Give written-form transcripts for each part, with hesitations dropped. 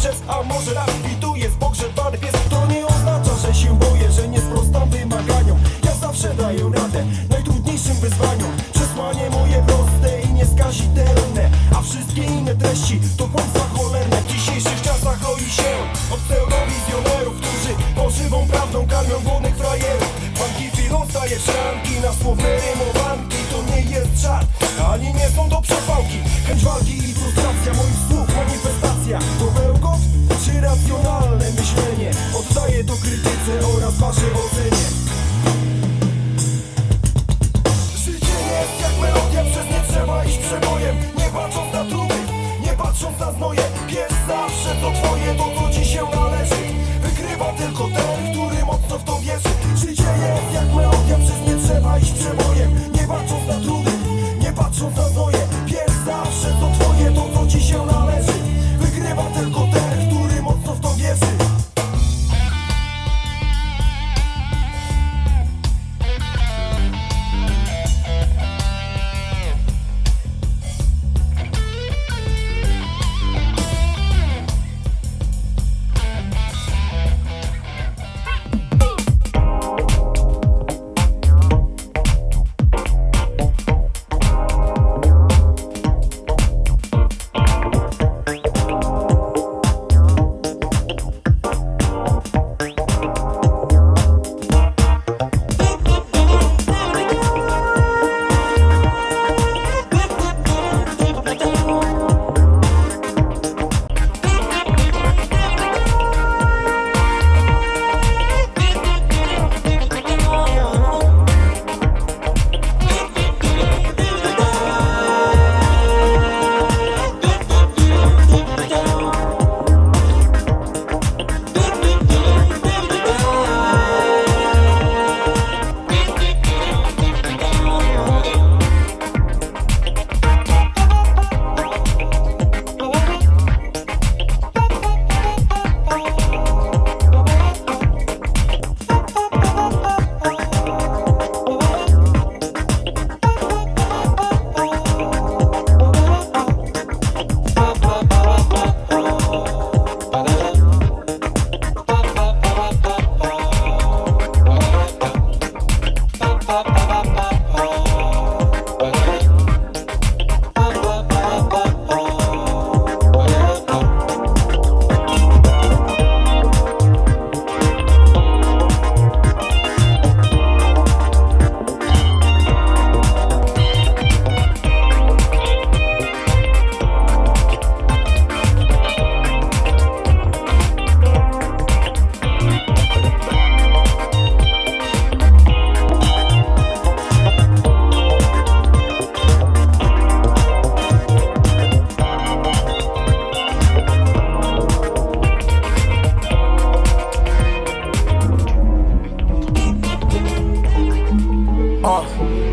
przez, a może raz i tu jest pogrzebany pies. To nie oznacza, że się boję, że nie sprostam wymaganiom. Ja zawsze daję radę najtrudniejszym wyzwaniom. Przesłanie moje proste i nieskazitelne, a wszystkie inne treści to kłamstwa cholerne. W dzisiejszych czasach roi się od pseudowizjonerów, którzy pożywą prawdą karmią głodnych frajerów. Banki chwilą staje w szranki na słowne rymowanki. To nie jest żart, ani nie są to przepałki. Chęć walki i frustracja moich słów, manifestacja. To bełkot czy racjonalne myślenie? Oddaję to krytyce oraz waszej ocenie. Życie jest jak melodia, przez nie trzeba iść przebojem. Nie patrząc na trudy, nie patrząc na znoje. Pies zawsze to twoje, to co ci się należy. Wygrywa tylko ten, który mocno w to wierzy. Życie jest jak melodia, przez nie trzeba iść przebojem. Nie patrząc na trudy, nie patrząc na znoje. Pies zawsze to twoje, to co ci się należy. Wygrywa tylko ten, który mocno w to wierzy.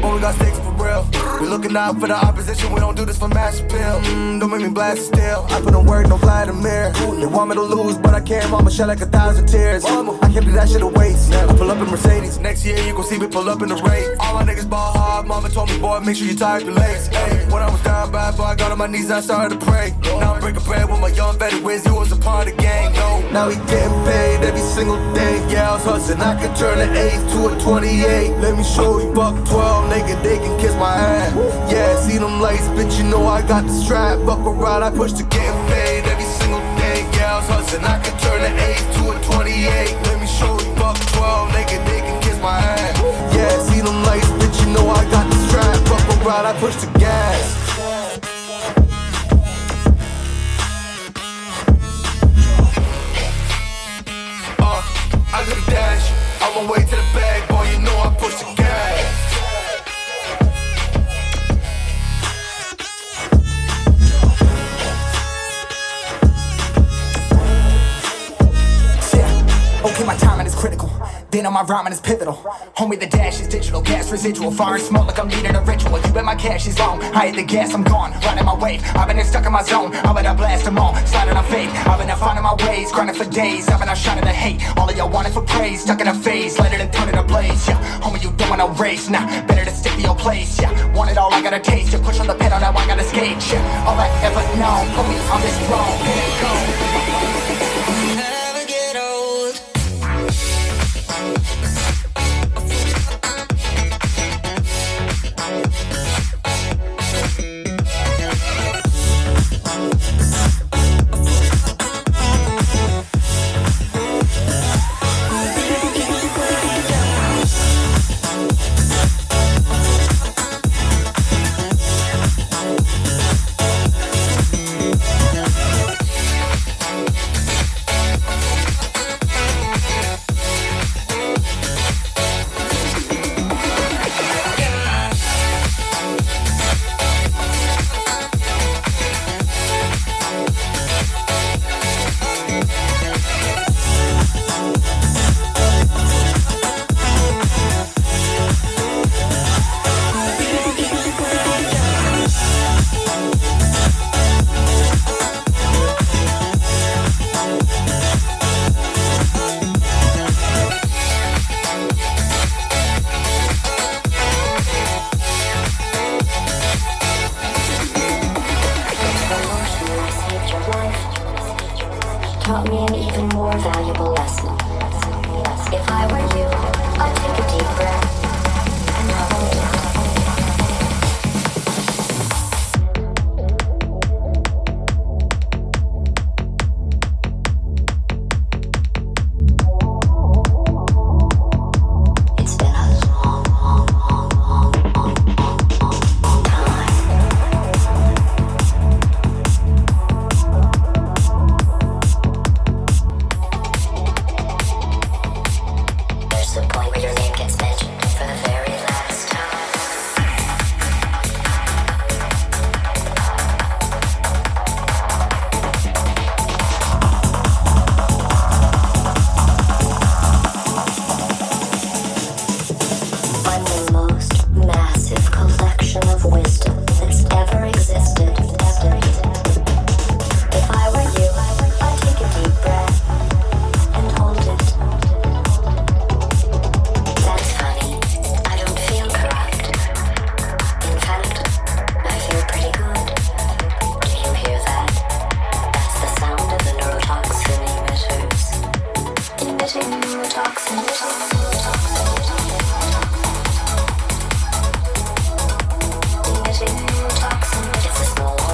When we got stakes for real, we looking out for the opposition. We don't do this for mass appeal. Don't make me blast it still. I put in work, no Vladimir. They want me to lose, but I can't. Mama shed like 1,000 tears. I can't do that shit a waste. I pull up in Mercedes. Next year you gon' see me pull up in the race. All my niggas ball hard. Mama told me, boy, make sure you tie up your legs. Ay, when I was down bad, boy, I got on my knees and I started to pray. Now I'm breaking bread with my young vet Wiz. He was a part of the gang. No, now he getting paid every single day. Yeah, I was hustling. I could turn an 8 to a 28. Let me show you, buck 12, nigga, they can kiss my ass. Yeah, see them lights, bitch, you know I got the strap. Buck around, I push to getting paid every single day. Yeah, I was hustling. I could turn an 8 to a 28. Let me show you, buck 12, nigga, they can kiss my ass. Yeah, see them lights, bitch, you know I got the strap. Buck around, I push the gas. I got a dash, on my way to the bag, boy, you know I push the gas. Yeah, okay, my timing is critical. Then on my rhyming is pivotal. Homie, the dash is digital, gas residual. Fire and smoke like I'm needing a ritual. You bet my cash is long. I hit the gas, I'm gone. Riding my wave. I've been stuck in my zone. I'm gonna blast them all. Sliding on faith. I've been finding my ways. Grinding for days. I've been out shining the hate. All of y'all wanted for praise. Stuck in a phase. Light it and turn it ablaze. Yeah, homie, you don't want no race. Nah, better to stick to your place. Yeah, want it all, I gotta taste. You push on the pedal, now I gotta skate. Yeah, all I ever known. Put me on this throne. Here it goes. Getting toxin, but it's a small